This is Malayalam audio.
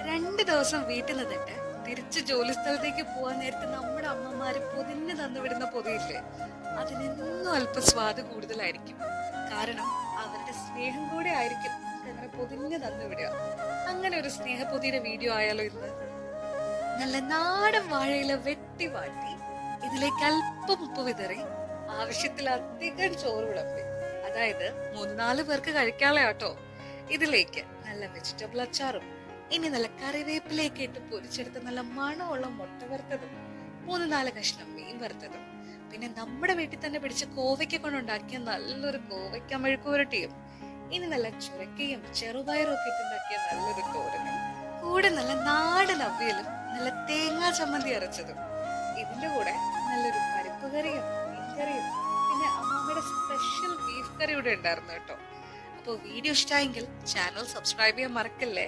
2 ദിവസം വീട്ടിൽ നിന്നിട്ട് തിരിച്ച് ജോലി സ്ഥലത്തേക്ക് പോവാൻ നേരത്ത് നമ്മുടെ അമ്മമാര് പൊതിഞ്ഞു തന്നുവിടുന്ന പൊതിയില്ലേ, അതിനെന്നും അല്പം സ്വാദ് കൂടുതലായിരിക്കും. കാരണം അവരുടെ സ്നേഹം കൂടെ ആയിരിക്കും അങ്ങനെ പൊതിഞ്ഞു തന്നുവിടുക. അങ്ങനെ ഒരു സ്നേഹപ്പൊതിയുടെ വീഡിയോ ആയാലോ ഇന്ന്? നല്ല നാടൻ വാഴയില വെട്ടി വാട്ടി ഇതിലേക്ക് അല്പം ഉപ്പ് വിതറി ആവശ്യത്തിലധികം ചോറ് വിളമ്പി, അതായത് 3-4 പേർക്ക് കഴിക്കാനുള്ള കേട്ടോ. ഇതിലേക്ക് നല്ല വെജിറ്റബിൾ അച്ചാറും ഇനി നല്ല കറിവേപ്പിലേക്ക് ഇട്ട് പൊരിച്ചെടുത്ത നല്ല മണമുള്ള മുട്ട വറുത്തതും 3-4 കഷ്ണം മീൻ വറുത്തതും പിന്നെ നമ്മുടെ വീട്ടിൽ തന്നെ പിടിച്ച കോവയ്ക്ക കൊണ്ടുണ്ടാക്കിയ നല്ലൊരു കോവയ്ക്ക മെഴുക്ക് പുരട്ടിയും ഇനി നല്ല ചുരക്കയും ചെറുപയറും ഒക്കെ ഇട്ടുണ്ടാക്കിയ നല്ലൊരു തോരനും കൂടെ നല്ല നാടൻ അവിയലും നല്ല തേങ്ങാ ചമ്മന്തി അരച്ചതും ഇതിന്റെ കൂടെ നല്ലൊരു പരിപ്പ് കറിയും മീൻകറിയും പിന്നെ അമ്മമ്മയുടെ സ്പെഷ്യൽ ബീഫ് കറി കൂടെ ഉണ്ടായിരുന്നു കേട്ടോ. അപ്പോൾ വീഡിയോ ഇഷ്ടമായെങ്കിൽ ചാനൽ സബ്സ്ക്രൈബ് ചെയ്യാൻ മറക്കല്ലേ.